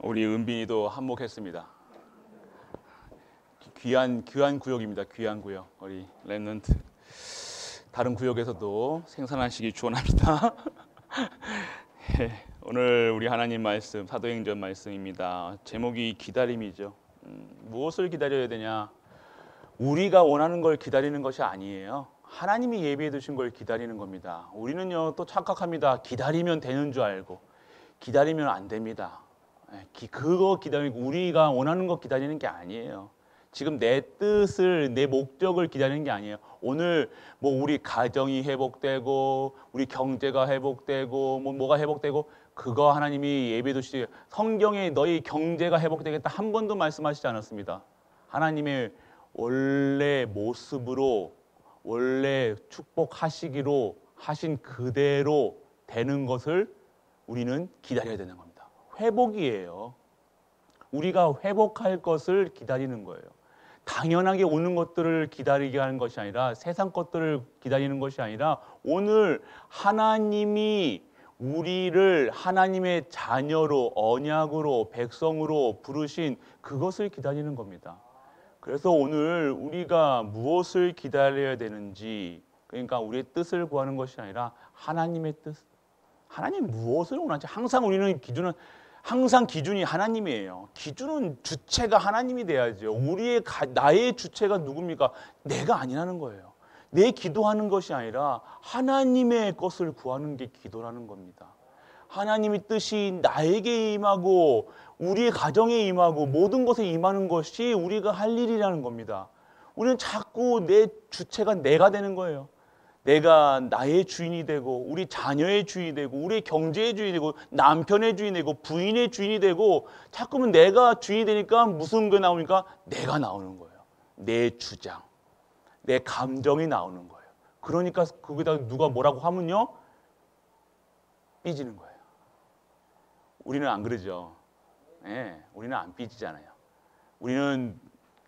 우리 은빈이도 한몫했습니다. 귀한 구역입니다. 귀한 구역. 우리 렘넌트 다른 구역에서도 생산하시기 축원합니다. 오늘 우리 하나님 말씀 사도행전 말씀입니다. 제목이 기다림이죠. 무엇을 기다려야 되냐? 우리가 원하는 걸 기다리는 것이 아니에요. 하나님이 예비해 두신 걸 기다리는 겁니다. 우리는요 또 착각합니다. 기다리면 되는 줄 알고. 기다리면 안 됩니다. 그거 기다리고 우리가 원하는 거 기다리는 게 아니에요. 지금 내 뜻을, 내 목적을 기다리는 게 아니에요. 오늘 뭐 우리 가정이 회복되고 우리 경제가 회복되고 뭐가 회복되고 그거 하나님이 예비해 두시지. 성경에 너희 경제가 회복되겠다 한 번도 말씀하시지 않았습니다. 하나님의 원래 모습으로 원래 축복하시기로 하신 그대로 되는 것을 우리는 기다려야 되는 겁니다. 회복이에요. 우리가 회복할 것을 기다리는 거예요. 당연하게 오는 것들을 기다리게 하는 것이 아니라 세상 것들을 기다리는 것이 아니라 오늘 하나님이 우리를 하나님의 자녀로 언약으로 백성으로 부르신 그것을 기다리는 겁니다. 그래서 오늘 우리가 무엇을 기다려야 되는지, 그러니까 우리의 뜻을 구하는 것이 아니라 하나님의 뜻, 하나님 무엇을 원하는지 항상 우리는 기준이 하나님이에요. 기준은 주체가 하나님이 돼야죠. 나의 주체가 누굽니까? 내가 아니라는 거예요. 내 기도하는 것이 아니라 하나님의 것을 구하는 게 기도라는 겁니다. 하나님의 뜻이 나에게 임하고 우리의 가정에 임하고 모든 것에 임하는 것이 우리가 할 일이라는 겁니다. 우리는 자꾸 내 주체가 내가 되는 거예요. 내가 나의 주인이 되고 우리 자녀의 주인이 되고 우리 경제의 주인이 되고 남편의 주인이 되고 부인의 주인이 되고 자꾸만 내가 주인이 되니까 무슨 게 나오니까 내가 나오는 거예요. 내 주장, 내 감정이 나오는 거예요. 그러니까 거기다 누가 뭐라고 하면요 삐지는 거예요. 우리는 안 그러죠. 네, 우리는 안 삐지잖아요. 우리는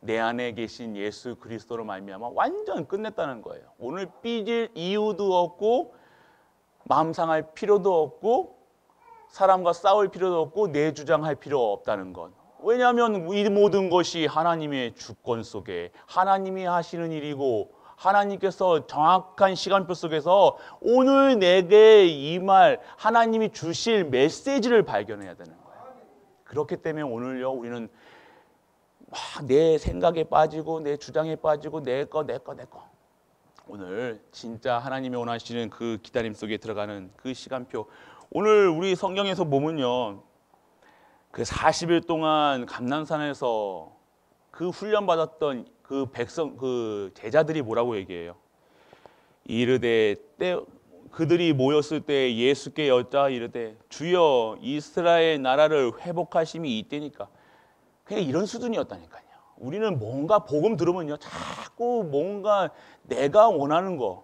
내 안에 계신 예수 그리스도로 말미암아 완전 끝냈다는 거예요. 오늘 삐질 이유도 없고 마음 상할 필요도 없고 사람과 싸울 필요도 없고 내 주장할 필요 없다는 것. 왜냐하면 이 모든 것이 하나님의 주권 속에 하나님이 하시는 일이고 하나님께서 정확한 시간표 속에서 오늘 내게 이 말 하나님이 주실 메시지를 발견해야 되는 거예요. 그렇기 때문에 오늘요 우리는 내 생각에 빠지고 내 주장에 빠지고 내 거. 오늘 진짜 하나님이 원하시는 그 기다림 속에 들어가는 그 시간표. 오늘 우리 성경에서 보면요. 그 40일 동안 감난산에서 그 훈련받았던 그 백성, 그 제자들이 뭐라고 얘기해요? 이르되 그들이 모였을 때 예수께 여짜 이르되 주여 이스라엘 나라를 회복하심이 이때니까. 그냥 이런 수준이었다니까요. 우리는 뭔가 복음 들으면요 자꾸 뭔가 내가 원하는 거.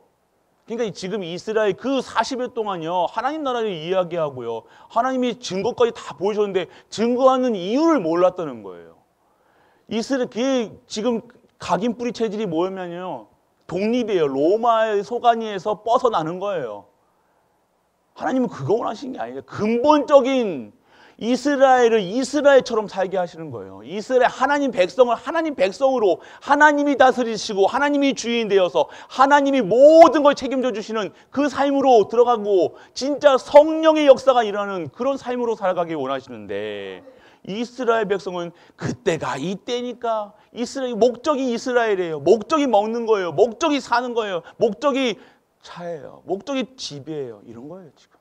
그러니까 지금 이스라엘 그 40일 동안요 하나님 나라를 이야기하고요 하나님이 증거까지 다 보여줬는데 증거하는 이유를 몰랐다는 거예요. 이스라엘 지금 각인 뿌리 체질이 뭐냐면요 독립이에요. 로마의 소관위에서 벗어나는 거예요. 하나님은 그거 원하시는 게 아니에요. 근본적인 이스라엘을 이스라엘처럼 살게 하시는 거예요. 이스라엘 하나님 백성을 하나님 백성으로 하나님이 다스리시고 하나님이 주인 되어서 하나님이 모든 걸 책임져 주시는 그 삶으로 들어가고 진짜 성령의 역사가 일어나는 그런 삶으로 살아가기 원하시는데 이스라엘 백성은 그때가 이때니까 이스라엘 목적이 이스라엘이에요. 목적이 먹는 거예요. 목적이 사는 거예요. 목적이 차예요. 목적이 집이에요. 이런 거예요 지금.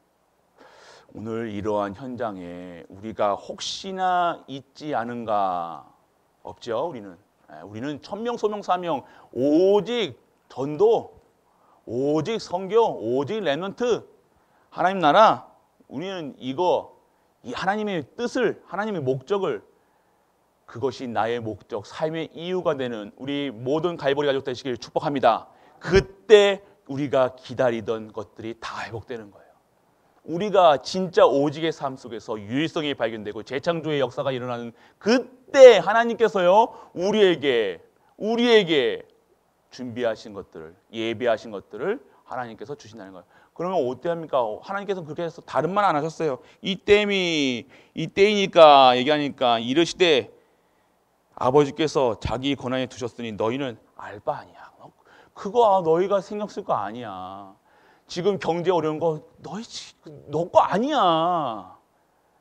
오늘 이러한 현장에 우리가 혹시나 있지 않은가? 없죠. 우리는 천명 소명 사명 오직 전도 오직 선교 오직 렘넌트 하나님 나라. 우리는 이 하나님의 뜻을 하나님의 목적을 그것이 나의 목적 삶의 이유가 되는 우리 모든 갈보리 가족 되시길 축복합니다. 그때 우리가 기다리던 것들이 다 회복되는 거예요. 우리가 진짜 오직의 삶 속에서 유일성이 발견되고 재창조의 역사가 일어나는 그때 하나님께서요 우리에게 준비하신 것들을 예비하신 것들을 하나님께서 주신다는 거예요. 그러면 어때 합니까? 하나님께서는 그렇게 해서 다른 말 안 하셨어요. 이때이니까 얘기하니까 이르시되 아버지께서 자기 권한에 두셨으니 너희는 알 바 아니야. 그거 너희가 신경 쓸 거 아니야. 지금 경제 어려운 거 너 거 아니야.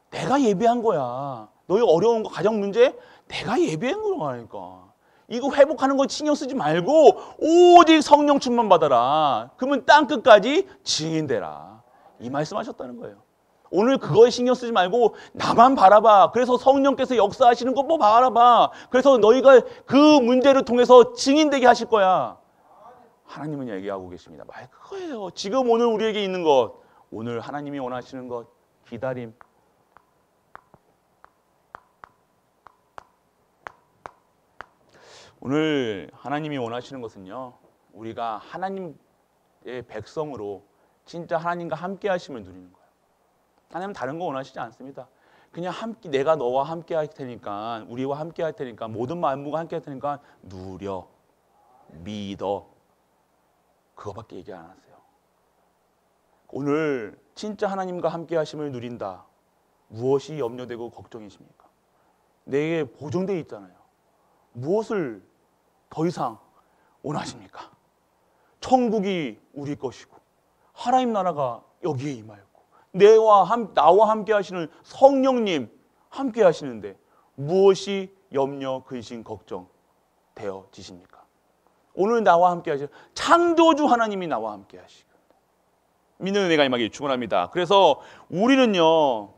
내가 예비한 거야. 너희 어려운 거 가정 문제 내가 예비한 거라니까. 이거 회복하는 거 신경 쓰지 말고 오직 성령 충만 받아라. 그러면 땅 끝까지 증인되라. 이 말씀하셨다는 거예요. 오늘 그거에 신경 쓰지 말고 나만 바라봐. 그래서 성령께서 역사하시는 거 뭐 바라봐. 그래서 너희가 그 문제를 통해서 증인되게 하실 거야. 하나님은 얘기하고 계십니다. 말 그거예요. 지금 오늘 우리에게 있는 것, 오늘 하나님이 원하시는 것, 기다림. 오늘 하나님이 원하시는 것은요, 우리가 하나님의 백성으로 진짜 하나님과 함께 하심을 누리는 거예요. 하나님은 다른 거 원하시지 않습니다. 그냥 함께 내가 너와 함께 할 테니까, 우리와 함께 할 테니까, 모든 만물과 함께 할 테니까 누려, 믿어. 그거밖에 얘기 안 하세요. 오늘 진짜 하나님과 함께 하심을 누린다. 무엇이 염려되고 걱정이십니까? 내게 보존되어 있잖아요. 무엇을 더 이상 원하십니까? 천국이 우리 것이고 하나님 나라가 여기에 임하였고 나와 함께 하시는 성령님 함께 하시는데 무엇이 염려, 근심, 걱정 되어지십니까? 오늘 나와 함께 하시는 창조주 하나님이 나와 함께 하시고 믿는 은혜가 임하길 축원합니다. 그래서 우리는요,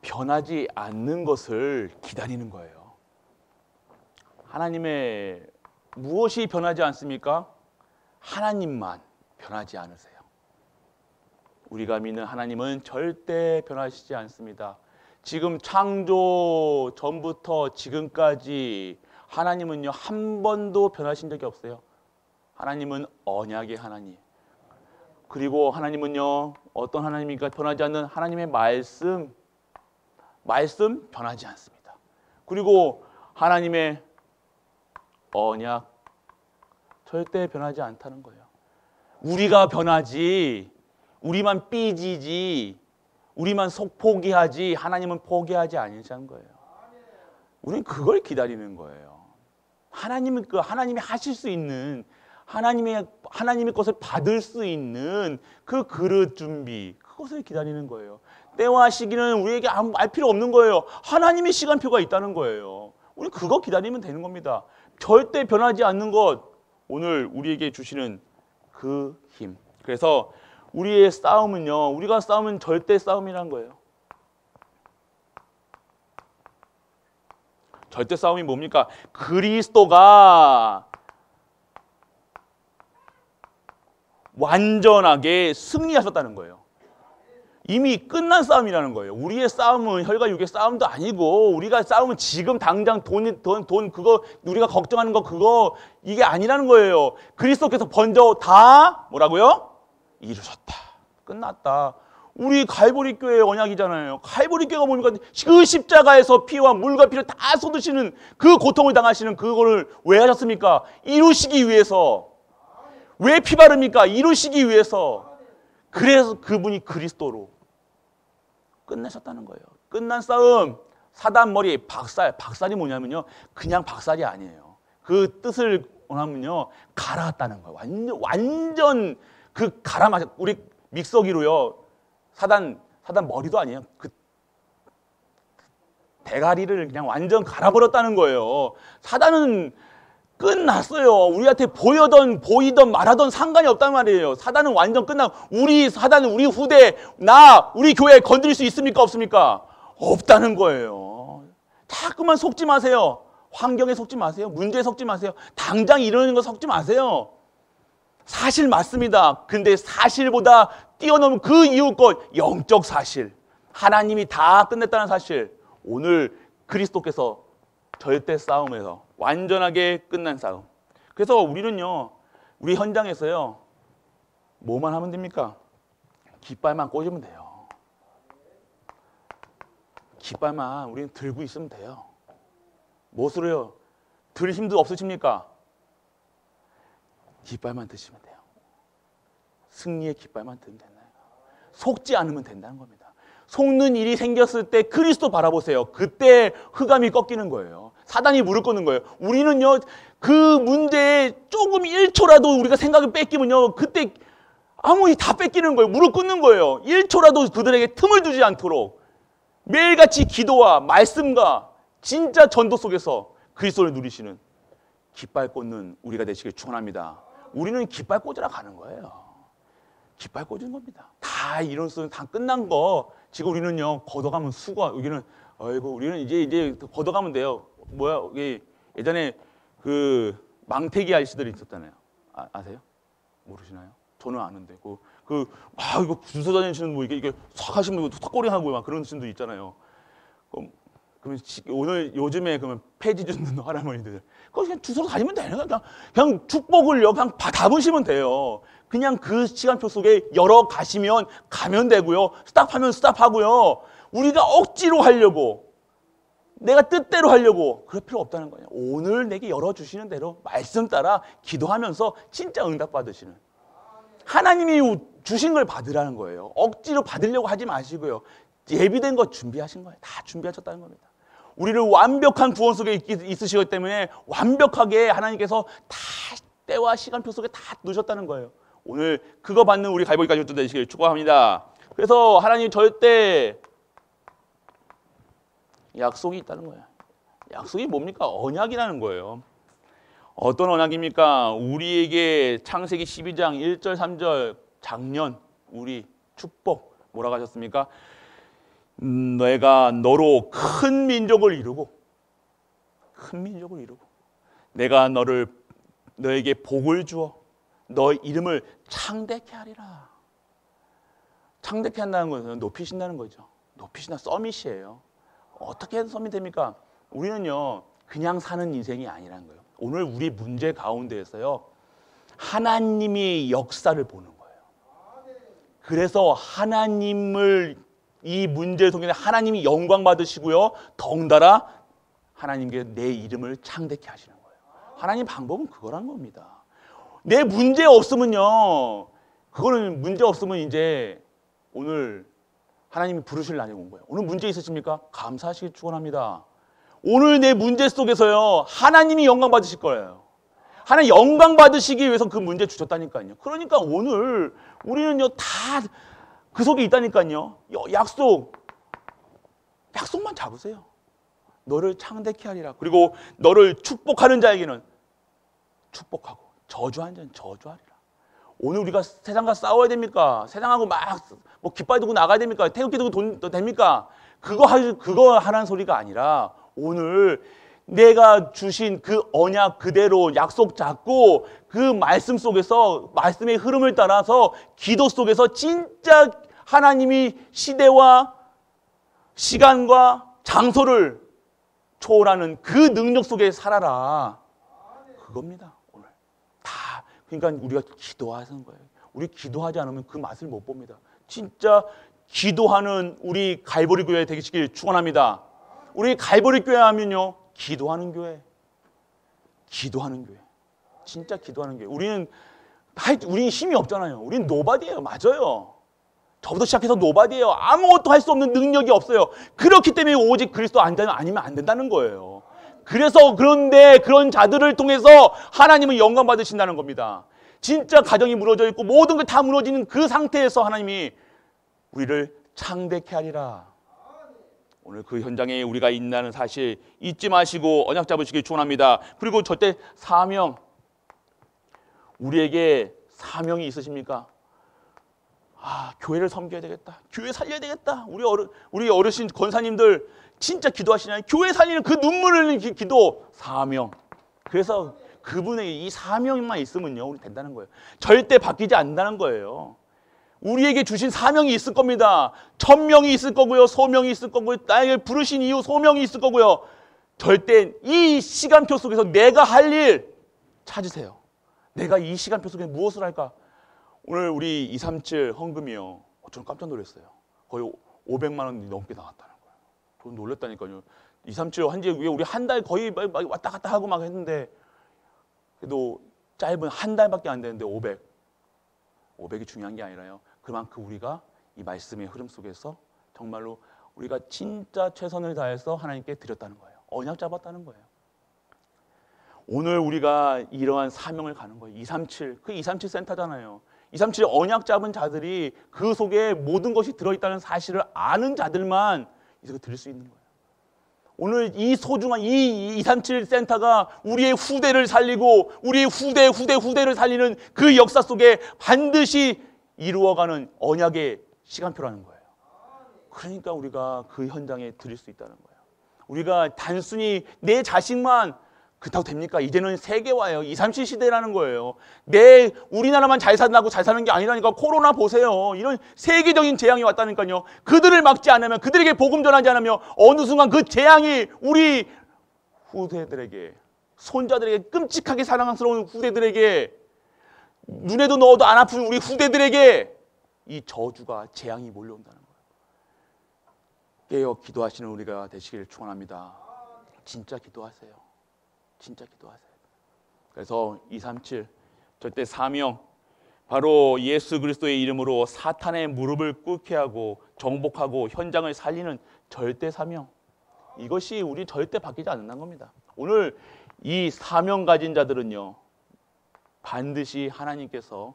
변하지 않는 것을 기다리는 거예요. 하나님의 무엇이 변하지 않습니까? 하나님만 변하지 않으세요. 우리가 믿는 하나님은 절대 변하시지 않습니다. 지금 창조 전부터 지금까지 하나님은요, 한 번도 변하신 적이 없어요. 하나님은 언약의 하나님. 그리고 하나님은요, 어떤 하나님입니까? 변하지 않는 하나님의 말씀 변하지 않습니다. 그리고 하나님의 언약 절대 변하지 않다는 거예요. 우리가 변하지, 우리만 삐지지, 우리만 포기하지, 하나님은 포기하지 않으시는 거예요. 우리는 그걸 기다리는 거예요. 하나님이 하실 수 있는, 하나님의 것을 받을 수 있는 그 그릇 준비, 그것을 기다리는 거예요. 때와 시기는 우리에게 알 필요 없는 거예요. 하나님의 시간표가 있다는 거예요. 우리 그거 기다리면 되는 겁니다. 절대 변하지 않는 것, 오늘 우리에게 주시는 그 힘. 그래서 우리의 싸움은요, 우리가 싸움은 절대 싸움이란 거예요. 절대 싸움이 뭡니까? 그리스도가 완전하게 승리하셨다는 거예요. 이미 끝난 싸움이라는 거예요. 우리의 싸움은 혈과 육의 싸움도 아니고, 우리가 싸움은 지금 당장 돈 그거 우리가 걱정하는 거 그거 이게 아니라는 거예요. 그리스도께서 먼저 다 뭐라고요? 이루셨다. 끝났다. 우리 갈보리 교회의 언약이잖아요. 갈보리 교회가 뭡니까? 그 십자가에서 피와 물과 피를 다 쏟으시는 그 고통을 당하시는 그거를 왜 하셨습니까? 이루시기 위해서. 왜 피 바릅니까? 이루시기 위해서. 그래서 그분이 그리스도로 끝내셨다는 거예요. 끝난 싸움. 사단 머리 박살이 뭐냐면요, 그냥 박살이 아니에요. 그 뜻을 원하면요, 갈아왔다는 거예요. 완전 그 갈아마셨. 우리 믹서기로요, 사단 머리도 아니에요. 그 대가리를 그냥 완전 갈아버렸다는 거예요. 사단은 끝났어요. 우리한테 보이던 말하던 상관이 없단 말이에요. 사단은 완전 끝나고, 우리 후대, 우리 교회 건드릴 수 있습니까? 없습니까? 없다는 거예요. 자꾸만 속지 마세요. 환경에 속지 마세요. 문제에 속지 마세요. 당장 이러는 거 속지 마세요. 사실 맞습니다. 근데 사실보다 뛰어넘은 그 이후 것, 영적 사실. 하나님이 다 끝냈다는 사실. 오늘 그리스도께서 절대 싸움에서 완전하게 끝난 싸움. 그래서 우리는요, 우리 현장에서요, 뭐만 하면 됩니까? 깃발만 꽂으면 돼요. 깃발만 우리는 들고 있으면 돼요. 무엇으로요? 들 힘도 없으십니까? 깃발만 드시면 돼요. 승리의 깃발만 들면 된다. 속지 않으면 된다는 겁니다. 속는 일이 생겼을 때 그리스도 바라보세요. 그때 흑암이 꺾이는 거예요. 사단이 무릎 꿇는 거예요. 우리는요, 그 문제에 조금 1초라도 우리가 생각을 뺏기면요, 그때 아무리 다 뺏기는 거예요. 무릎 꿇는 거예요. 1초라도 그들에게 틈을 두지 않도록 매일같이 기도와 말씀과 진짜 전도 속에서 그리스도를 누리시는 깃발 꽂는 우리가 되시길 축원합니다. 우리는 깃발 꽂으러 가는 거예요. 깃발 꽂은 겁니다. 다 이런 수는 다 끝난 거. 지금 우리는요, 걷어가면 수고. 여기는 아이고 우리는 이제 걷어가면 돼요. 뭐야, 여기 예전에 그 망태기 아저씨들이 있었잖아요. 아세요? 모르시나요? 저는 아는데 이거 주소 다니시는 뭐 이게 싹 하시면 뭐 턱걸이 하고 막 그런 분도 있잖아요. 그러면 오늘 요즘에 그러면 폐지 주는 할아버니들 그냥 주소로 다니면 되는 거야. 그냥 축복을요 그냥 담으시면 돼요. 그냥 그 시간표 속에 열어 가시면 가면 되고요. 스탑하면 스탑하고요. 우리가 억지로 하려고 내가 뜻대로 하려고 그럴 필요 없다는 거예요. 오늘 내게 열어주시는 대로 말씀 따라 기도하면서 진짜 응답 받으시는 하나님이 주신 걸 받으라는 거예요. 억지로 받으려고 하지 마시고요. 예비된 것 준비하신 거예요. 다 준비하셨다는 겁니다. 우리를 완벽한 구원 속에 있으시기 때문에 완벽하게 하나님께서 다 때와 시간표 속에 다 놓으셨다는 거예요. 오늘 그거 받는 우리 갈보기 가족들 되시길 축복합니다. 그래서 하나님 절대 약속이 있다는 거예요. 약속이 뭡니까? 언약이라는 거예요. 어떤 언약입니까? 우리에게 창세기 12장 1절 3절 작년 우리 축복 뭐라고 하셨습니까? 내가 너로 큰 민족을 이루고 내가 너에게 복을 주어 너 이름을 창대케 하리라. 창대케 한다는 것은 높이신다는 거죠. 높이신다 서밋이에요. 어떻게 해서 서밋 됩니까? 우리는요 그냥 사는 인생이 아니라는 거예요. 오늘 우리 문제 가운데에서요 하나님이 역사를 보는 거예요. 그래서 하나님을 이 문제 속에 하나님이 영광 받으시고요 덩달아 하나님께 내 이름을 창대케 하시는 거예요. 하나님 방법은 그거란 겁니다. 내 문제 없으면요 그거는 문제 없으면 이제 오늘 하나님이 부르실 날이 온 거예요. 오늘 문제 있으십니까? 감사하시길 축원합니다. 오늘 내 문제 속에서요 하나님이 영광 받으실 거예요. 하나님 영광 받으시기 위해서 그 문제 주셨다니까요. 그러니까 오늘 우리는요 다 그 속에 있다니까요. 약속만 잡으세요. 너를 창대케 하리라. 그리고 너를 축복하는 자에게는 축복하고 저주하는 자는 저주하리라. 오늘 우리가 세상과 싸워야 됩니까? 세상하고 막 뭐 깃발 들고 나가야 됩니까? 태극기 들고 돈 됩니까? 그거 하라는 소리가 아니라 오늘 내가 주신 그 언약 그대로 약속 잡고 그 말씀 속에서 말씀의 흐름을 따라서 기도 속에서 진짜 하나님이 시대와 시간과 장소를 초월하는 그 능력 속에 살아라. 그겁니다. 오늘 다 그러니까 우리가 기도하는 거예요. 우리 기도하지 않으면 그 맛을 못 봅니다. 진짜 기도하는 우리 갈보리 교회 되시길 축원합니다. 우리 갈보리 교회 하면요 기도하는 교회, 진짜 기도하는 교회. 우리는 힘이 없잖아요. 우리는 노바디예요. 맞아요. 저부터 시작해서 노바디예요. 아무것도 할 수 없는 능력이 없어요. 그렇기 때문에 오직 그리스도 아니면 안 된다는 거예요. 그래서 그런데 그런 자들을 통해서 하나님은 영광 받으신다는 겁니다. 진짜 가정이 무너져 있고 모든 게 다 무너지는 그 상태에서 하나님이 우리를 창대케 하리라. 오늘 그 현장에 우리가 있다는 사실 잊지 마시고 언약 잡으시길 축원합니다. 그리고 절대 사명, 우리에게 사명이 있으십니까? 교회를 섬겨야 되겠다. 교회 살려야 되겠다. 우리 어르신 권사님들 진짜 기도하시나요? 교회 살리는 그 눈물 흘리는 기도, 사명. 그래서 그분에게 이 사명만 있으면요 우리 된다는 거예요. 절대 바뀌지 않는다는 거예요. 우리에게 주신 사명이 있을 겁니다. 천명이 있을 거고요, 소명이 있을 거고요, 나에게 부르신 이유 소명이 있을 거고요. 절대 이 시간표 속에서 내가 할 일 찾으세요. 내가 이 시간표 속에 무엇을 할까? 오늘 우리 237 헌금이요. 저는 깜짝 놀랐어요. 거의 500만 원이 넘게 나왔다는 거예요. 놀랬다니까요. 237 한지 왜 우리 한 달 거의 막 왔다 갔다 하고 막 했는데 그래도 짧은 한 달밖에 안 되는데 500이 중요한 게 아니라요. 그만큼 우리가 이 말씀의 흐름 속에서 정말로 우리가 진짜 최선을 다해서 하나님께 드렸다는 거예요. 언약 잡았다는 거예요. 오늘 우리가 이러한 사명을 가는 거예요. 237, 그 237 센터잖아요. 237 언약 잡은 자들이 그 속에 모든 것이 들어있다는 사실을 아는 자들만 이거 드릴 수 있는 거예요. 오늘 이 소중한 이 237 센터가 우리의 후대를 살리고 우리의 후대를 살리는 그 역사 속에 반드시 이루어가는 언약의 시간표라는 거예요. 그러니까 우리가 그 현장에 드릴 수 있다는 거예요. 우리가 단순히 내 자식만 그렇다고 됩니까? 이제는 세계화예요. 237 시대라는 거예요. 우리나라만 잘 산다고 잘 사는 게 아니라니까. 코로나 보세요. 이런 세계적인 재앙이 왔다니까요. 그들을 막지 않으면, 그들에게 복음 전하지 않으면 어느 순간 그 재앙이 우리 후대들에게, 손자들에게, 끔찍하게 사랑스러운 후대들에게, 눈에도 넣어도 안 아픈 우리 후대들에게 이 저주가, 재앙이 몰려온다는 거예요. 깨어 기도하시는 우리가 되시길 축원합니다. 진짜 기도하세요. 진짜 기도하세요. 그래서 237 절대 사명, 바로 예수 그리스도의 이름으로 사탄의 무릎을 꿇게 하고 정복하고 현장을 살리는 절대 사명, 이것이 우리 절대 바뀌지 않는다는 겁니다. 오늘 이 사명 가진 자들은요, 반드시 하나님께서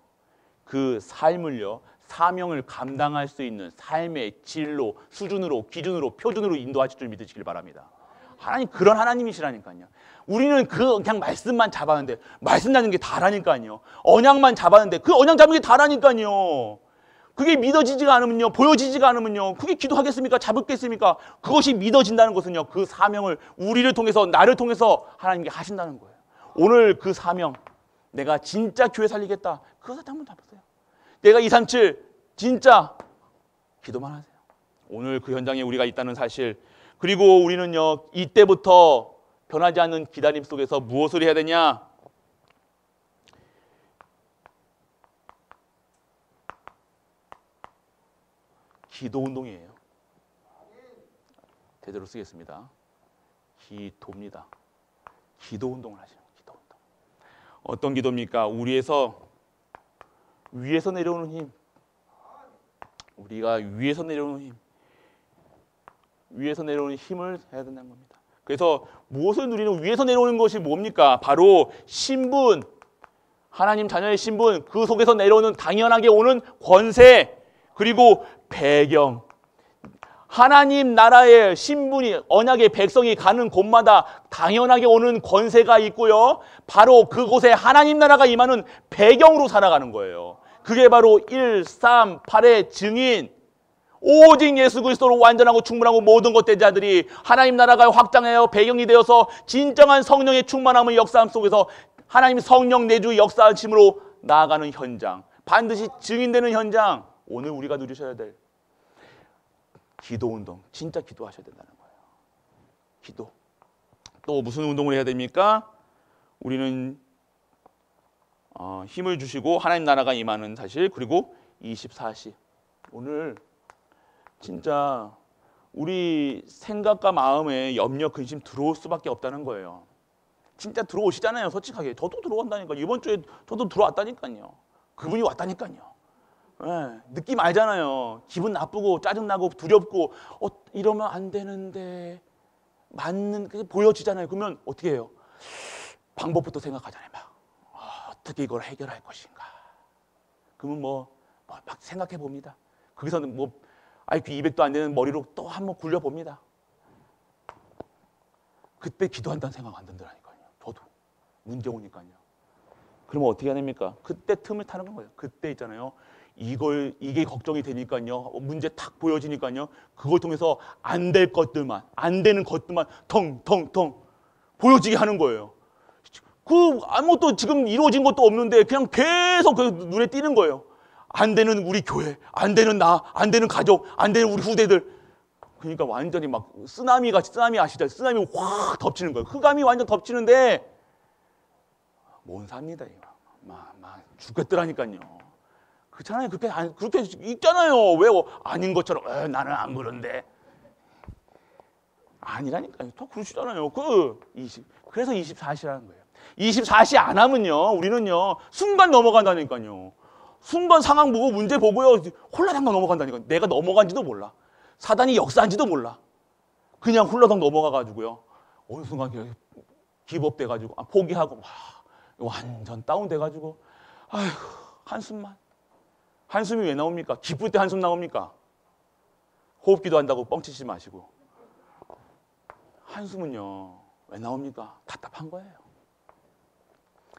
그 삶을요, 사명을 감당할 수 있는 삶의 진로, 수준으로, 기준으로, 표준으로 인도하실 줄 믿으시길 바랍니다. 하나님 그런 하나님이시라니까요. 우리는 그냥 말씀만 잡았는데, 말씀 잡는 게 다라니까요. 언약만 잡았는데 그 언약 잡는 게 다라니까요. 그게 믿어지지가 않으면요, 보여지지가 않으면요, 그게 기도하겠습니까? 잡겠습니까? 그것이 믿어진다는 것은요, 그 사명을 우리를 통해서, 나를 통해서 하나님께 하신다는 거예요. 오늘 그 사명, 내가 진짜 교회 살리겠다, 그거 한번 잡으세요. 내가 237 진짜 기도만 하세요. 오늘 그 현장에 우리가 있다는 사실, 그리고 우리는요, 이때부터 변하지 않는 기다림 속에서 무엇을 해야 되냐? 기도 운동이에요. 제대로 쓰겠습니다. 기도입니다. 기도 운동을 하시는 거예요. 기도 운동. 어떤 기도입니까? 위에서 내려오는 힘. 우리가 위에서 내려오는 힘. 위에서 내려오는 힘을 해야 된다는 겁니다. 그래서 무엇을 누리는, 위에서 내려오는 것이 뭡니까? 바로 신분, 하나님 자녀의 신분, 그 속에서 내려오는 당연하게 오는 권세, 그리고 배경. 하나님 나라의 신분이, 언약의 백성이 가는 곳마다 당연하게 오는 권세가 있고요, 바로 그곳에 하나님 나라가 임하는 배경으로 살아가는 거예요. 그게 바로 138의 증인, 오직 예수 그리스도로 완전하고 충분하고 모든 것 된 자들이 하나님 나라가 확장하여 배경이 되어서 진정한 성령의 충만함의 역사함 속에서 하나님 성령 내주 역사하심으로 나아가는 현장, 반드시 증인되는 현장, 오늘 우리가 누리셔야 될 기도운동, 진짜 기도하셔야 된다는 거예요. 기도. 또 무슨 운동을 해야 됩니까? 우리는 힘을 주시고 하나님 나라가 임하는 사실, 그리고 24시. 오늘 진짜 우리 생각과 마음에 염려, 근심 들어올 수밖에 없다는 거예요. 진짜 들어오시잖아요. 솔직하게. 저도 들어온다니까요. 이번 주에 저도 들어왔다니까요. 그분이 왔다니까요. 네, 느낌 알잖아요. 기분 나쁘고 짜증나고 두렵고 이러면 안 되는데 맞는 게 보여지잖아요. 그러면 어떻게 해요? 방법부터 생각하잖아요. 어떻게 이걸 해결할 것인가. 그러면 막 생각해 봅니다. 거기서는 IQ 200도 안 되는 머리로 또 한번 굴려봅니다. 그때 기도한다는 생각 안 든다니까요. 저도 문제 오니까요. 그러면 어떻게 해야 됩니까? 그때 틈을 타는 거예요. 그때 있잖아요. 이게 걱정이 되니까요. 문제 탁 보여지니까요. 그걸 통해서 안 될 것들만, 안 되는 것들만 텅텅텅 보여지게 하는 거예요. 아무것도 지금 이루어진 것도 없는데 그냥 계속 눈에 띄는 거예요. 안 되는 우리 교회, 안 되는 나, 안 되는 가족, 안 되는 우리 후대들. 그러니까 완전히 막 쓰나미 아시죠? 쓰나미 확 덮치는 거예요. 흑암이 완전 덮치는데 못 삽니다. 막 죽겠더라니까요. 그렇잖아요. 그렇게 있잖아요. 왜 아닌 것처럼 나는 안 그런데. 아니라니까요. 더 그러시잖아요. 그래서 24시라는 거예요. 24시 안 하면요, 우리는요, 순간 넘어간다니까요. 순간 상황 보고 문제 보고요, 홀라당당 넘어간다니까요. 내가 넘어간지도 몰라. 사단이 역사한지도 몰라. 그냥 홀라당 넘어가가지고요. 어느 순간 기법 돼가지고, 포기하고, 완전 다운돼가지고, 아휴, 한숨만. 한숨이 왜 나옵니까? 기쁠 때 한숨 나옵니까? 호흡기도 한다고 뻥치지 마시고. 한숨은요, 왜 나옵니까? 답답한 거예요.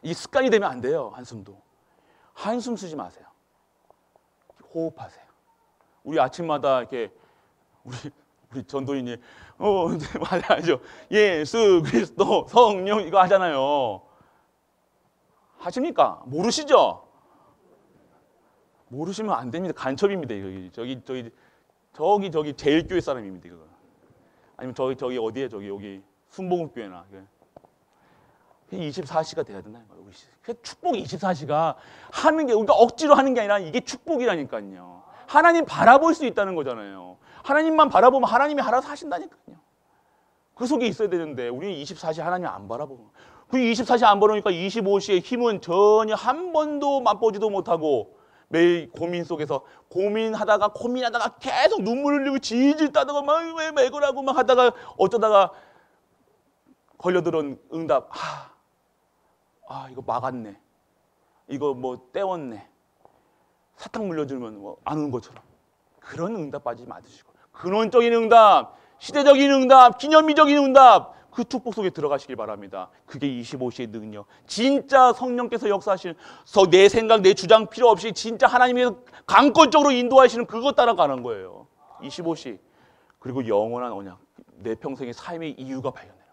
이 습관이 되면 안 돼요, 한숨도. 한숨 쓰지 마세요. 호흡하세요. 우리 아침마다 이렇게, 우리 전도인이, 맞아요. 예수 그리스도 성령 이거 하잖아요. 하십니까? 모르시죠? 모르시면 안 됩니다. 간첩입니다. 저기 제일교회 사람입니다. 이거. 아니면 저기 어디에 여기 순복음교회나 24시가 돼야 된다는 거예요. 축복 24시가 하는 게 우리가 억지로 하는 게 아니라 이게 축복이라니까요. 하나님 바라볼 수 있다는 거잖아요. 하나님만 바라보면 하나님이 알아서 하신다니까요. 그 속에 있어야 되는데 우리는 24시 하나님 안 바라보고 그 24시 안 바라보니까 25시의 힘은 전혀 한 번도 맛보지도 못하고 매일 고민 속에서 고민하다가 계속 눈물을 흘리고 질질 따다가 막 왜 그러고 막 하다가 어쩌다가 걸려들은 응답. 이거 막았네. 이거 뭐 때웠네. 사탕 물려주면 안 오는 것처럼. 그런 응답 빠지지 마시고. 근원적인 응답, 시대적인 응답, 기념비적인 응답, 그 축복 속에 들어가시길 바랍니다. 그게 25시의 능력. 진짜 성령께서 역사하시는 내 생각, 내 주장 필요 없이 진짜 하나님이 강권적으로 인도하시는 그것 따라가는 거예요. 25시. 그리고 영원한 언약. 내 평생의 삶의 이유가 발견돼요.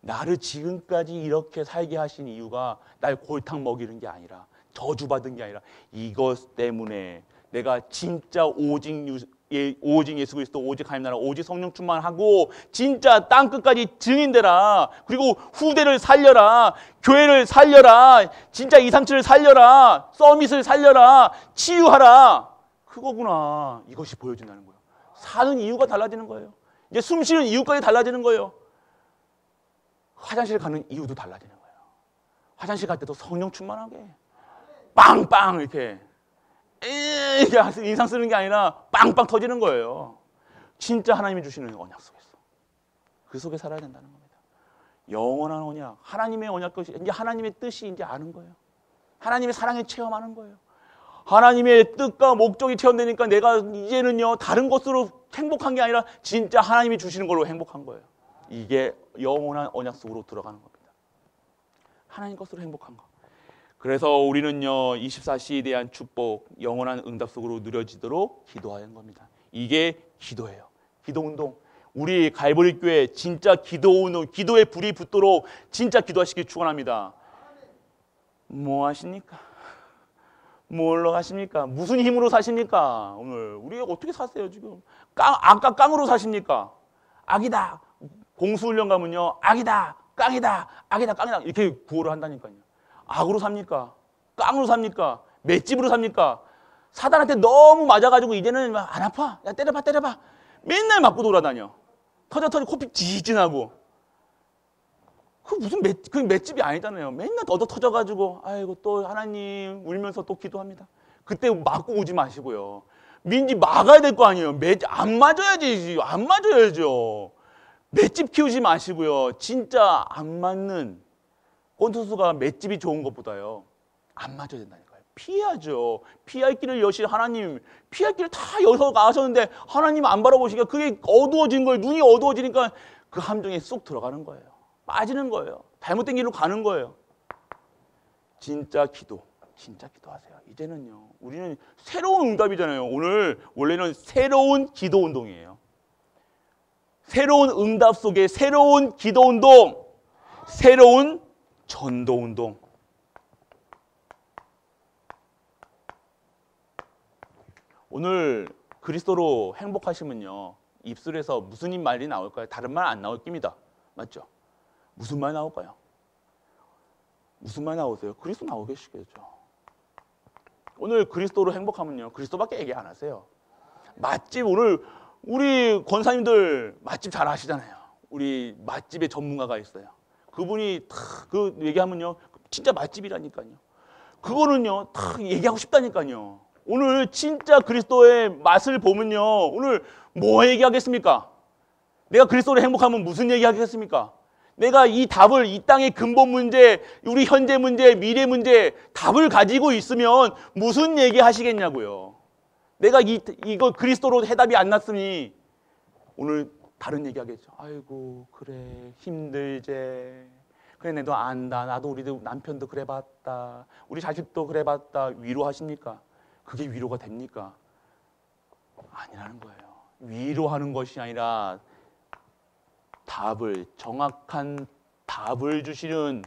나를 지금까지 이렇게 살게 하신 이유가 날 골탕 먹이는 게 아니라 저주받은 게 아니라 이것 때문에 내가 진짜 오직 예수 그리스도, 오직 하나님 나라, 오직 성령 충만하고 진짜 땅끝까지 증인되라. 그리고 후대를 살려라. 교회를 살려라. 진짜 이상치를 살려라. 서밋을 살려라. 치유하라. 그거구나. 이것이 보여진다는 거예요. 사는 이유가 달라지는 거예요. 이제 숨 쉬는 이유까지 달라지는 거예요. 화장실 가는 이유도 달라지는 거예요. 화장실 갈 때도 성령 충만하게 빵빵 이렇게 인상 쓰는 게 아니라 빵빵 터지는 거예요. 진짜 하나님이 주시는 언약 속에서. 그 속에 살아야 된다는 겁니다. 영원한 언약, 하나님의 언약 것이 이제 하나님의 뜻이 이제 아는 거예요. 하나님의 사랑에 체험하는 거예요. 하나님의 뜻과 목적이 체험되니까 내가 이제는요 다른 것으로 행복한 게 아니라 진짜 하나님이 주시는 걸로 행복한 거예요. 이게 영원한 언약 속으로 들어가는 겁니다. 하나님 것으로 행복한 거. 그래서 우리는요 24시에 대한 축복, 영원한 응답 속으로 누려지도록 기도하는 겁니다. 이게 기도예요. 기도운동. 우리 갈보리 교회 진짜 기도운동, 기도의 불이 붙도록 진짜 기도하시길 축원합니다. 뭐 하십니까? 뭘로 하십니까? 무슨 힘으로 사십니까? 오늘 우리 어떻게 사세요 지금? 아까 깡으로 사십니까? 악이다. 공수훈련 가면요 악이다, 깡이다, 악이다, 깡이다 이렇게 구호를 한다니까요. 악으로 삽니까? 깡으로 삽니까? 맷집으로 삽니까? 사단한테 너무 맞아가지고 이제는 안 아파. 야 때려봐. 맨날 맞고 돌아다녀. 터져 코피 지진하고. 그 무슨 맷집이 아니잖아요. 맨날 터져가지고 아이고 또 하나님 울면서 또 기도합니다. 그때 맞고 오지 마시고요. 민지 막아야 될 거 아니에요. 안 맞아야지. 안 맞아야죠. 맷집 키우지 마시고요. 진짜 안 맞는 권투수가 맷집이 좋은 것보다요. 안 맞아야 된다니까요. 피해야죠. 피할 길을 여실 하나님. 피할 길을 다 여서 가셨는데 하나님 안 바라보시니까 그게 어두워진 거예요. 눈이 어두워지니까 그 함정에 쏙 들어가는 거예요. 빠지는 거예요. 잘못된 길로 가는 거예요. 진짜 기도하세요. 이제는요. 우리는 새로운 응답이잖아요. 오늘 원래는 새로운 기도 운동이에요. 새로운 응답 속에 새로운 기도 운동, 새로운 전도 운동. 오늘 그리스도로 행복하시면요. 입술에서 무슨 말이 나올까요? 다른 말 안 나올 겁니다. 맞죠? 무슨 말 나올까요? 무슨 말 나오세요? 그리스도 나오겠죠. 오늘 그리스도로 행복하면요. 그리스도밖에 얘기 안 하세요. 맛집 오늘 우리 권사님들 맛집 잘 아시잖아요. 우리 맛집의 전문가가 있어요. 그분이 그 얘기하면요, 진짜 맛집이라니까요. 그거는요, 다 얘기하고 싶다니까요. 오늘 진짜 그리스도의 맛을 보면요, 오늘 뭐 얘기하겠습니까? 내가 그리스도로 행복하면 무슨 얘기하겠습니까? 내가 이 답을, 이 땅의 근본 문제, 우리 현재 문제, 미래 문제 답을 가지고 있으면 무슨 얘기 하시겠냐고요. 내가 이거 그리스도로 해답이 안 났으니 오늘 다른 얘기 하겠죠. 아이고 그래 힘들제. 그래 내도 안다. 나도 우리 남편도 그래 봤다. 우리 자식도 그래 봤다. 위로하십니까? 그게 위로가 됩니까? 아니라는 거예요. 위로하는 것이 아니라 정확한 답을 주시는,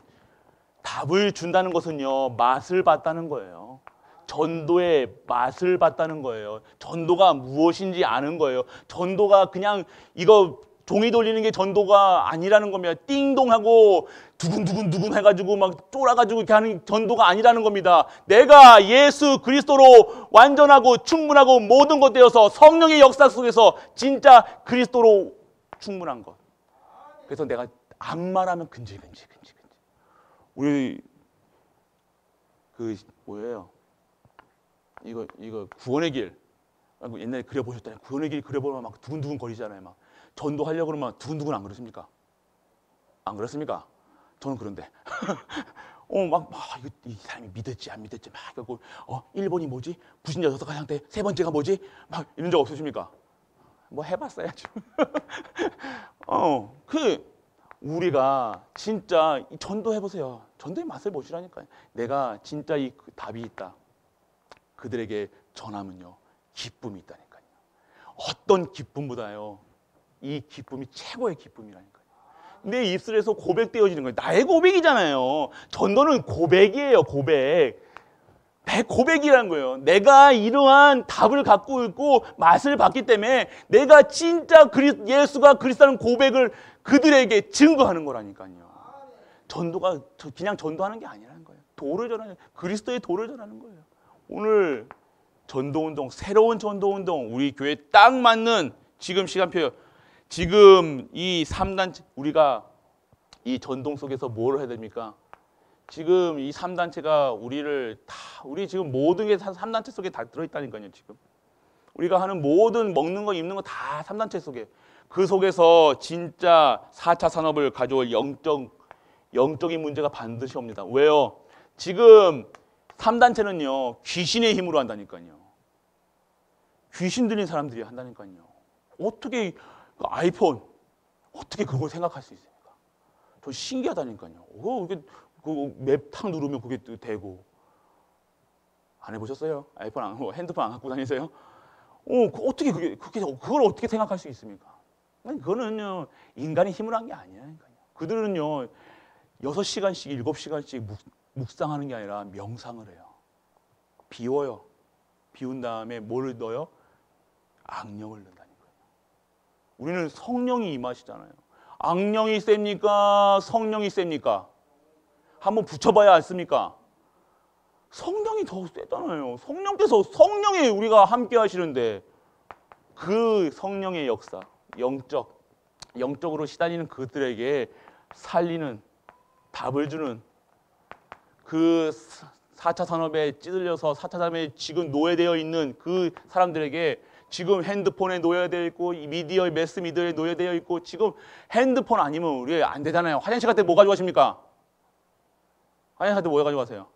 답을 준다는 것은요, 맛을 봤다는 거예요. 전도의 맛을 봤다는 거예요. 전도가 무엇인지 아는 거예요. 전도가 그냥 이거 종이 돌리는 게 전도가 아니라는 겁니다. 띵동하고 두근두근 해가지고 막 쫄아가지고 이렇게 하는 전도가 아니라는 겁니다. 내가 예수 그리스도로 완전하고 충분하고 모든 것 되어서 성령의 역사 속에서 진짜 그리스도로 충분한 것. 그래서 내가 악마라면 근질근질. 우리 뭐예요? 이거 구원의 길. 옛날에 그려보셨잖아요. 구원의 길 그려보면 막 두근두근 거리잖아요. 막 전도하려고 그러면 두근두근 안 그렇습니까? 안 그렇습니까? 저는 그런데. 이 사람이 믿었지 안 믿었지 막 그러고 1번이 뭐지? 불신자 여섯 상태, 세 번째가 뭐지? 막 이런 적 없으십니까? 뭐 해봤어야죠. 우리가 진짜 전도해보세요. 전도의 맛을 보시라니까요. 내가 진짜 이 답이 있다. 그들에게 전하면요, 기쁨이 있다니까요. 어떤 기쁨보다요, 이 기쁨이 최고의 기쁨이라니까요. 내 입술에서 고백되어지는 거예요. 나의 고백이잖아요. 전도는 고백이에요, 고백. 내 고백이라는 거예요. 내가 이러한 답을 갖고 있고 맛을 봤기 때문에 내가 진짜 예수가 그리스도라는 고백을 그들에게 증거하는 거라니까요. 전도가 그냥 전도하는 게 아니라는 거예요. 도를 전하는, 그리스도의 도를 전하는 거예요. 오늘 전도운동, 새로운 전도운동, 우리 교회에 딱 맞는 지금 시간표요. 지금 이 3단체, 우리가 이 전동 속에서 뭘 해야 됩니까? 지금 이 3단체가 우리 지금 모든 게 3단체 속에 다 들어있다니까요, 지금. 우리가 하는 모든 먹는 거, 입는 거 다 3단체 속에. 그 속에서 진짜 4차 산업을 가져올 영적인 문제가 반드시 옵니다. 왜요? 지금 3단체는요, 귀신의 힘으로 한다니까요. 귀신 들린 사람들이 한다니까요. 어떻게 그 아이폰, 어떻게 그걸 생각할 수 있습니까? 저 신기하다니까요. 이게 맵 탁 누르면 그게 되고. 안 해보셨어요? 아이폰 핸드폰 안 갖고 다니세요? 어떻게 그걸 어떻게 생각할 수 있습니까? 아니, 그거는요, 인간의 힘으로 한 게 아니라니까요. 그들은요, 6시간씩, 7시간씩 묵상하는 게 아니라 명상을 해요. 비워요. 비운 다음에 뭘 넣어요? 악령을 넣는다니까요. 우리는 성령이 임하시잖아요. 악령이 셉니까? 성령이 셉니까? 한번 붙여봐야 알습니까? 성령이 더 세잖아요. 성령께서 성령이 우리가 함께 하시는데 그 성령의 역사, 영적으로 시달리는 그들에게 살리는, 답을 주는, 그 4차 산업에 찌들려서 4차 산업에 지금 노예되어 있는 그 사람들에게 지금 핸드폰에 노예되어 있고 미디어, 매스미디어에 노예되어 있고 지금 핸드폰 아니면 우리 안 되잖아요. 화장실 갈 때 뭐 가져가십니까? 화장실 갈 때 뭐 가져가세요?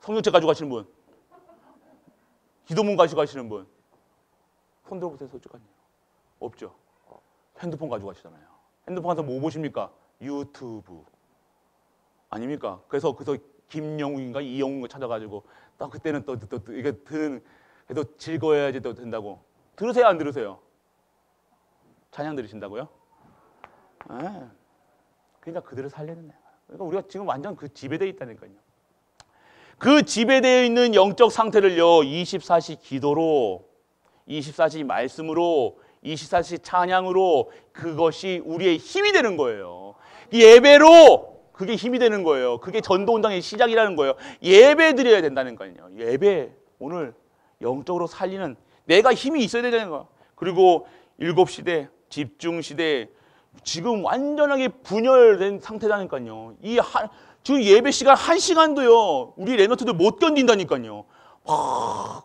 성경책 가져가시는 분? 기도문 가져가시는 분? 손 들어보세요, 솔직하게. 없죠? 핸드폰 가져가시잖아요. 핸드폰 가서 뭐 보십니까? 유튜브. 아닙니까? 그래서 김영웅인가 이영웅인가 찾아가지고 딱 그때는 또 이게 그래도 즐거워야지 또 된다고. 들으세요, 안 들으세요? 찬양 들으신다고요? 네. 그러니까 그들을 살리는 거예요. 그러니까 우리가 지금 완전 그 지배되어 있다니까요. 그 지배되어 있는 영적 상태를요, 24시 기도로, 24시 말씀으로, 24시 찬양으로, 그것이 우리의 힘이 되는 거예요. 예배로 그게 힘이 되는 거예요. 그게 전도운동의 시작이라는 거예요. 예배 드려야 된다는 거예요. 예배, 오늘 영적으로 살리는, 내가 힘이 있어야 되는 거예요. 그리고 일곱 시대, 집중 시대, 지금 완전하게 분열된 상태라니까요. 지금 예배 시간 1시간도요. 우리 랩런트들 못 견딘다니까요. 막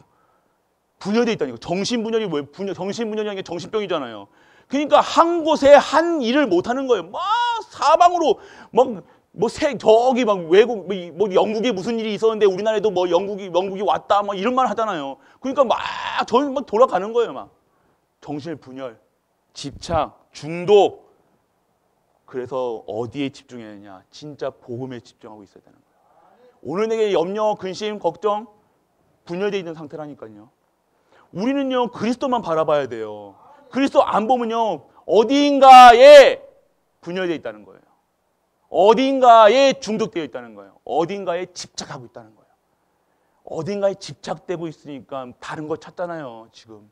분열돼 있다니까. 정신분열이 뭐예요? 정신분열이라는 게 정신병이잖아요. 그러니까 한 곳에 한 일을 못 하는 거예요. 막 사방으로 저기 막 외국 뭐 영국에 무슨 일이 있었는데 우리나라에도 뭐 영국이 왔다 막 이런 말 하잖아요. 그러니까 막 돌아가는 거예요. 막 정신의 분열, 집착, 중독. 그래서 어디에 집중해야 되냐? 진짜 복음에 집중하고 있어야 되는 거예요. 오늘 내게 염려, 근심, 걱정 분열되어 있는 상태라니까요. 우리는요 그리스도만 바라봐야 돼요. 그리스도 안 보면요 어디인가에 분열되어 있다는 거예요. 어딘가에 중독되어 있다는 거예요. 어딘가에 집착하고 있다는 거예요. 어딘가에 집착되고 있으니까 다른 거 찾잖아요. 지금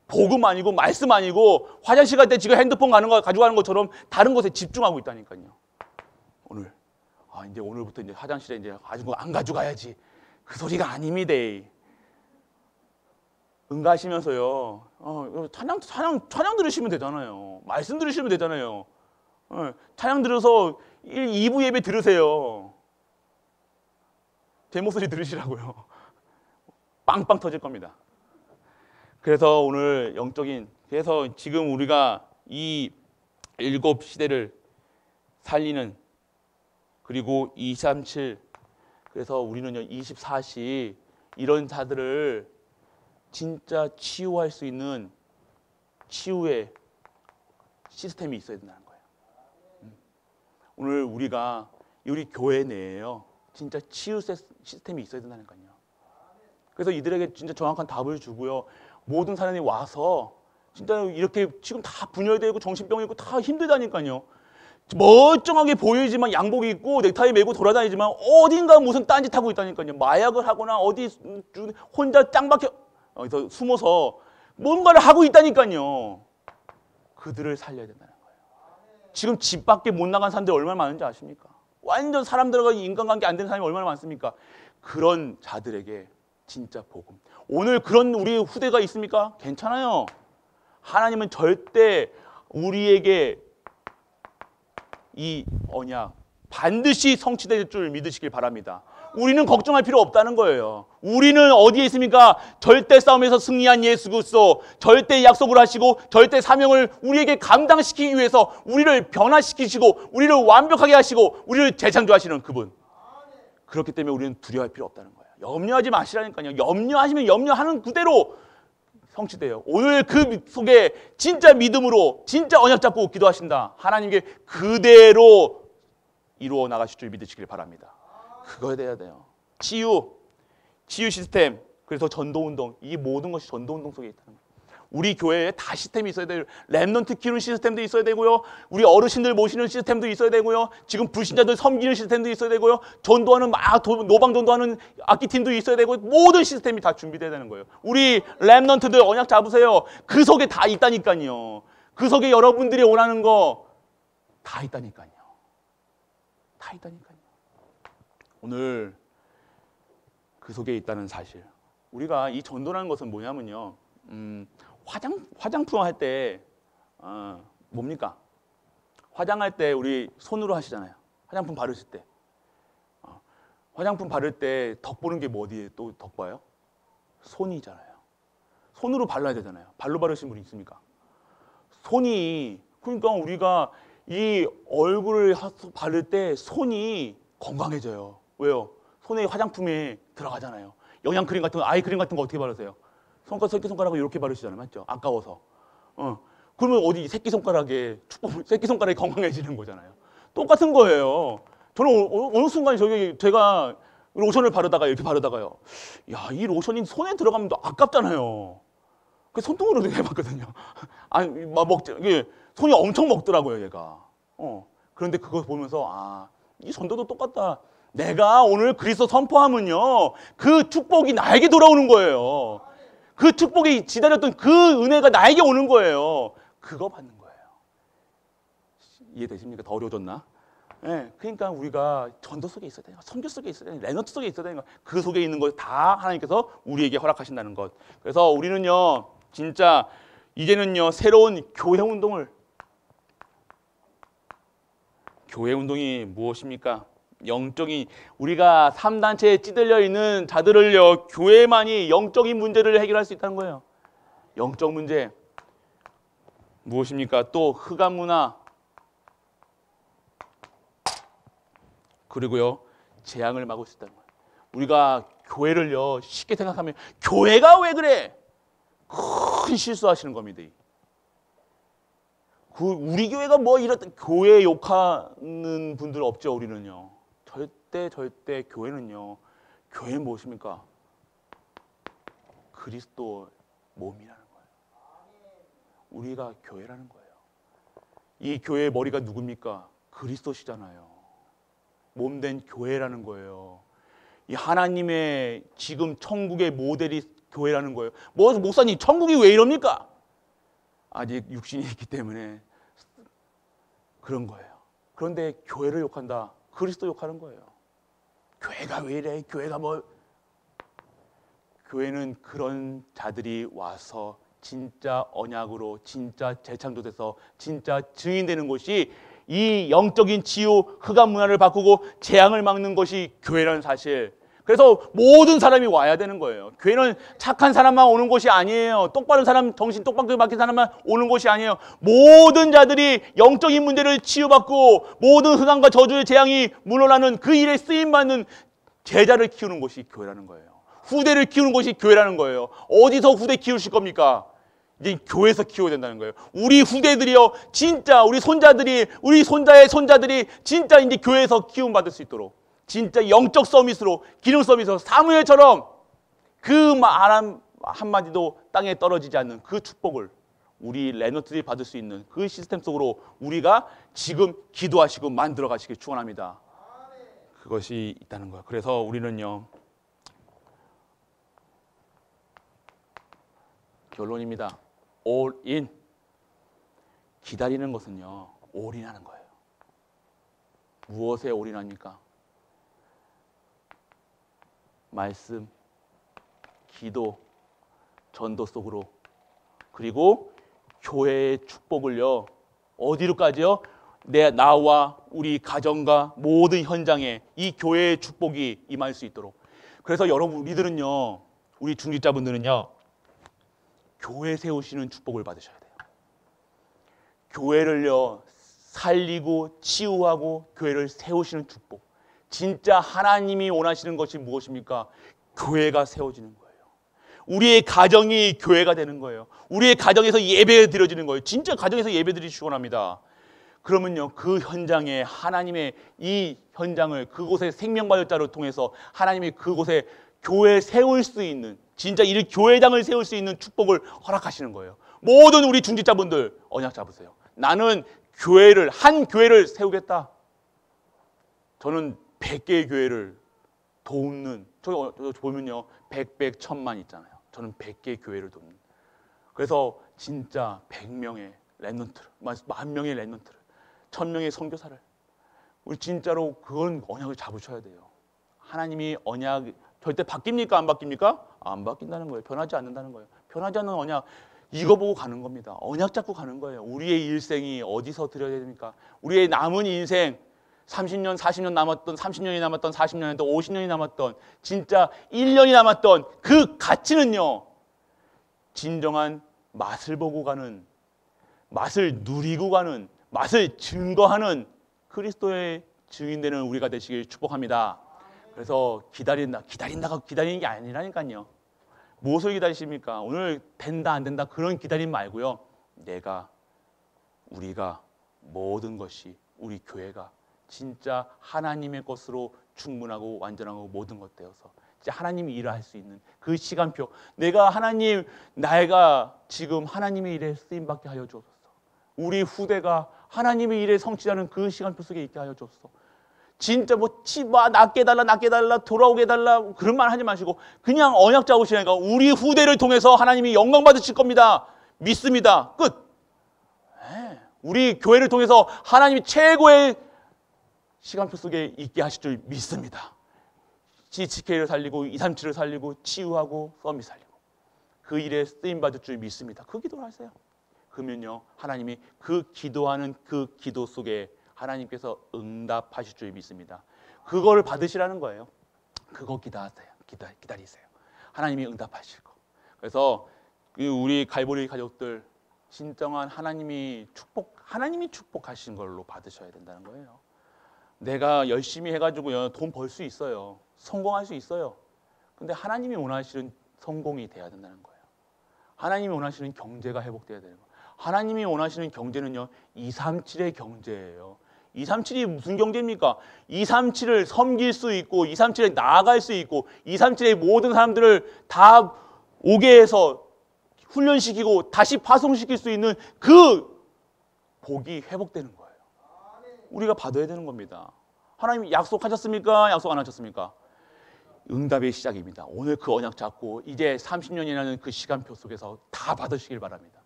복음 아니고 말씀 아니고 화장실 갈 때 지금 핸드폰 가져가는 것처럼 다른 것에 집중하고 있다니까요. 이제 오늘부터 이제 화장실에 이제 안 가져가야지. 그 소리가 아닙니다. 응가하시면서요. 찬양 들으시면 되잖아요. 말씀 들으시면 되잖아요. 찬양 들어서 2부 예배 들으세요. 제 목소리 들으시라고요. 빵빵 터질 겁니다. 그래서 오늘 그래서 지금 우리가 이 7시대를 살리는 그리고 237 그래서 우리는요 24시 이런 자들을 진짜 치유할 수 있는 치유의 시스템이 있어야 된다는 거예요. 오늘 우리 교회 내에요. 진짜 치유 시스템이 있어야 된다는 거예요. 그래서 이들에게 진짜 정확한 답을 주고요. 모든 사람이 와서 진짜 이렇게 지금 다 분열되고 정신병이 있고 다 힘들다니까요. 멀쩡하게 보이지만 양복 입고 넥타이 메고 돌아다니지만 어딘가 무슨 딴짓하고 있다니까요. 마약을 하거나 어디 혼자 짱박혀 어디서 숨어서 뭔가를 하고 있다니까요. 그들을 살려야 된다는 거예요. 지금 집 밖에 못 나간 사람들이 얼마나 많은지 아십니까? 완전 사람들과 인간관계 안 되는 사람이 얼마나 많습니까? 그런 자들에게 진짜 복음. 오늘 그런 우리 후대가 있습니까? 괜찮아요. 하나님은 절대 우리에게 이 언약 반드시 성취될 줄 믿으시길 바랍니다. 우리는 걱정할 필요 없다는 거예요. 우리는 어디에 있습니까? 절대 싸움에서 승리한 예수 그리스도, 절대 약속을 하시고 절대 사명을 우리에게 감당시키기 위해서 우리를 변화시키시고 우리를 완벽하게 하시고 우리를 재창조하시는 그분. 그렇기 때문에 우리는 두려워할 필요 없다는 거예요. 염려하지 마시라니까요. 염려하시면 염려하는 그대로 성취돼요. 오늘 그 속에 진짜 믿음으로 진짜 언약 잡고 기도하신다. 하나님께 그대로 이루어 나가실 줄 믿으시길 바랍니다. 그거에 대해야 돼요. 치유 시스템. 그래서 전도운동. 이 모든 것이 전도운동 속에 있다는 거예요. 우리 교회에 다 시스템이 있어야 돼요. 랩런트 키우는 시스템도 있어야 되고요. 우리 어르신들 모시는 시스템도 있어야 되고요. 지금 불신자들 섬기는 시스템도 있어야 되고요. 전도하는 노방 전도하는 악기팀도 있어야 되고 모든 시스템이 다 준비돼야 되는 거예요. 우리 랩런트들 언약 잡으세요. 그 속에 다 있다니까요. 그 속에 여러분들이 원하는 거 다 있다니까요. 다 있다니까요. 오늘 그 속에 있다는 사실. 우리가 이 전도라는 것은 뭐냐면요. 화장품 할 때 뭡니까? 화장할 때 우리 손으로 하시잖아요. 화장품 바르실 때. 화장품 바를 때 덕 보는 게 뭐 어디에 또 덕 봐요? 손이잖아요. 손으로 발라야 되잖아요. 발로 바르신 분 있습니까? 손이 그러니까 우리가 이 얼굴을 바를 때 손이 건강해져요. 왜요? 손에 화장품이 들어가잖아요. 영양크림 같은 거, 아이크림 같은 거 어떻게 바르세요? 새끼손가락을 이렇게 바르시잖아요. 맞죠? 아까워서. 그러면 어디 새끼손가락에 새끼손가락이 건강해지는 거잖아요. 똑같은 거예요. 저는 어느 순간 제가 로션을 바르다가 이렇게 바르다가요. 야, 이 로션이 손에 들어가면 아깝잖아요. 그 손등으로 해봤거든요. 이게 손이 엄청 먹더라고요, 얘가. 그런데 그거 보면서 이 전도도 똑같다. 내가 오늘 그리스도 선포하면요, 그 축복이 나에게 돌아오는 거예요. 그 축복이 기다렸던 그 은혜가 나에게 오는 거예요. 그거 받는 거예요. 이해되십니까? 더 어려워졌나? 네, 그러니까 우리가 전도 속에 있어야 돼요. 선교 속에 있어야 돼요. 랩런트 속에 있어야 되는 거. 그 속에 있는 것 다 하나님께서 우리에게 허락하신다는 것. 그래서 우리는요, 진짜 이제는요, 새로운 교회 운동이 무엇입니까? 영적인, 우리가 3단체에 찌들려 있는 자들을요, 교회만이 영적인 문제를 해결할 수 있다는 거예요. 영적 문제 무엇입니까? 또 흑암 문화, 그리고요, 재앙을 막을 수 있다는 거예요. 우리가 교회를요, 쉽게 생각하면 교회가 왜 그래? 큰 실수하시는 겁니다. 우리 교회가 뭐 이렇다, 교회 욕하는 분들 없죠. 우리는요, 절대 교회는요, 교회는 무엇입니까? 그리스도 몸이라는 거예요. 우리가 교회라는 거예요. 이 교회의 머리가 누굽니까? 그리스도시잖아요. 몸된 교회라는 거예요. 이 하나님의 지금 천국의 모델이 교회라는 거예요. 뭐 목사님, 천국이 왜 이럽니까? 아직 육신이 있기 때문에 그런 거예요. 그런데 교회를 욕한다, 그리스도 욕하는 거예요. 교회가 왜 이래? 교회가 뭐? 교회는 그런 자들이 와서 진짜 언약으로, 진짜 재창조돼서 진짜 증인되는 곳이, 이 영적인 치유, 흑암 문화를 바꾸고 재앙을 막는 것이 교회라는 사실. 그래서 모든 사람이 와야 되는 거예요. 교회는 착한 사람만 오는 곳이 아니에요. 똑바른 사람, 정신 똑바로 박힌 사람만 오는 곳이 아니에요. 모든 자들이 영적인 문제를 치유받고 모든 흑암과 저주의 재앙이 물러나는 그 일에 쓰임받는 제자를 키우는 곳이 교회라는 거예요. 후대를 키우는 곳이 교회라는 거예요. 어디서 후대 키우실 겁니까? 이제 교회에서 키워야 된다는 거예요. 우리 후대들이요, 진짜 우리 손자들이, 우리 손자의 손자들이 진짜 이제 교회에서 키움받을 수 있도록, 진짜 영적 서밋으로, 기능 서밋으로, 사무엘처럼 그 말 한마디도 땅에 떨어지지 않는 그 축복을 우리 렘넌트들이 받을 수 있는 그 시스템 속으로 우리가 지금 기도하시고 만들어 가시길 축원합니다. 그것이 있다는 거예요. 그래서 우리는요, 결론입니다. all in. 기다리는 것은요, all in 하는 거예요. 무엇에 all in 합니까? 말씀, 기도, 전도 속으로, 그리고 교회의 축복을요, 어디로까지요? 나와 우리 가정과 모든 현장에 이 교회의 축복이 임할 수 있도록. 그래서 여러분, 우리들은요, 우리 중직자분들은요, 교회 세우시는 축복을 받으셔야 돼요. 교회를요, 살리고 치유하고 교회를 세우시는 축복. 진짜 하나님이 원하시는 것이 무엇입니까? 교회가 세워지는 거예요. 우리의 가정이 교회가 되는 거예요. 우리의 가정에서 예배 드려지는 거예요. 진짜 가정에서 예배 드리시기 원합니다. 그러면요, 그 현장에 하나님의 이 현장을, 그곳에 생명받을 통해서 하나님이 그곳에 교회 세울 수 있는, 진짜 이 교회당을 세울 수 있는 축복을 허락하시는 거예요. 모든 우리 중직자분들 언약 잡으세요. 나는 교회를, 한 교회를 세우겠다. 저는 100개의 교회를 돕는, 저 보면요, 100, 1000만 있잖아요. 저는 100개의 교회를 돕는. 그래서 진짜 100명의 렘넌트를, 10,000명의 렘넌트를, 1000명의 선교사를, 우리 진짜로 그건 언약을 잡으셔야 돼요. 하나님이 언약 절대 바뀝니까? 안 바뀝니까? 안 바뀐다는 거예요. 변하지 않는다는 거예요. 변하지 않는 언약, 이거 보고 가는 겁니다. 언약 잡고 가는 거예요. 우리의 일생이 어디서 드려야 됩니까? 우리의 남은 인생, 30년, 40년 남았던, 30년이 남았던, 40년이 남았던, 50년이 남았던, 진짜 1년이 남았던 그 가치는요, 진정한 맛을 보고 가는, 맛을 누리고 가는, 맛을 증거하는 그리스도의 증인되는 우리가 되시길 축복합니다. 그래서 기다리는 게 아니라니까요. 무엇을 기다리십니까? 오늘 된다 안 된다 그런 기다림 말고요, 우리가 모든 것이, 우리 교회가 진짜 하나님의 것으로 충분하고 완전하고 모든 것 되어서 진짜 하나님이 일을 할 수 있는 그 시간표, 내가 지금 하나님의 일에 쓰임받게 하여 주옵소서. 우리 후대가 하나님의 일에 성취하는 그 시간표 속에 있게 하여 주옵소서. 진짜 낫게 해달라, 돌아오게 해달라 그런 말 하지 마시고 그냥 언약 잡으시니까 우리 후대를 통해서 하나님이 영광 받으실 겁니다. 믿습니다. 끝. 네. 우리 교회를 통해서 하나님이 최고의 시간표 속에 있게 하실 줄 믿습니다. GCK를 살리고 237을 살리고 치유하고 서밋 살리고 그 일에 쓰임받을 줄 믿습니다. 그 기도를 하세요. 그러면요 하나님이 그 기도하는 그 기도 속에 하나님께서 응답하실 줄 믿습니다. 그거를 받으시라는 거예요. 그거 기다리세요. 하나님이 응답하실 거. 그래서 우리 갈보리 가족들 진정한 하나님이 축복하신 걸로 받으셔야 된다는 거예요. 내가 열심히 해가지고요 돈 벌 수 있어요. 성공할 수 있어요. 근데 하나님이 원하시는 성공이 돼야 된다는 거예요. 하나님이 원하시는 경제가 회복돼야 되는 거예요. 하나님이 원하시는 경제는요 237의 경제예요. 237이 무슨 경제입니까? 237을 섬길 수 있고 237에 나아갈 수 있고 237의 모든 사람들을 다 오게 해서 훈련시키고 다시 파송시킬 수 있는 그 복이 회복되는 거예요. 우리가 받아야 되는 겁니다. 하나님 약속하셨습니까? 약속 안 하셨습니까? 응답의 시작입니다. 오늘 그 언약 잡고 이제 30년이라는 그 시간표 속에서 다 받으시길 바랍니다.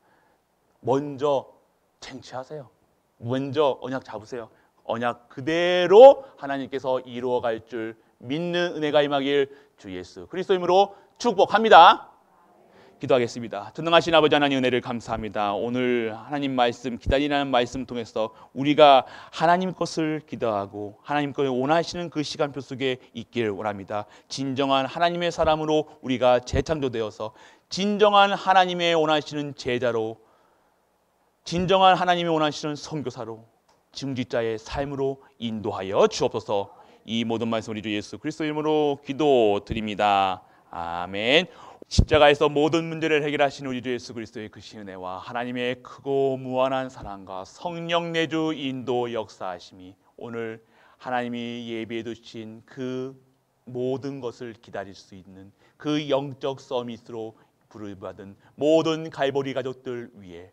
먼저 쟁취하세요. 먼저 언약 잡으세요. 언약 그대로 하나님께서 이루어갈 줄 믿는 은혜가 임하길 주 예수 그리스도 이름으로 축복합니다. 기도하겠습니다. 전능하신 아버지 하나님 은혜를 감사합니다. 오늘 하나님 말씀 기다리라는 말씀 통해서 우리가 하나님 것을 기도하고 하나님 것을 원하시는 그 시간표 속에 있길 원합니다. 진정한 하나님의 사람으로 우리가 재창조되어서 진정한 하나님의 원하시는 제자로 진정한 하나님이 원하시는 선교사로 증지자의 삶으로 인도하여 주옵소서. 이 모든 말씀 우리 주 예수 그리스도 이름으로 기도드립니다. 아멘. 십자가에서 모든 문제를 해결하신 우리 주 예수 그리스도의 그 은혜와 하나님의 크고 무한한 사랑과 성령 내주 인도 역사하심이 오늘 하나님이 예비해 두신 그 모든 것을 기다릴 수 있는 그 영적 서밋으로 부름받은 모든 갈보리 가족들 위해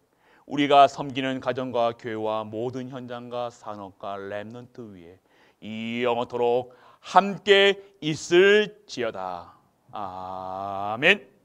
우리가 섬기는 가정과 교회와 모든 현장과 산업과 렘넌트 위에 이 영원토록 함께 있을지어다. 아멘.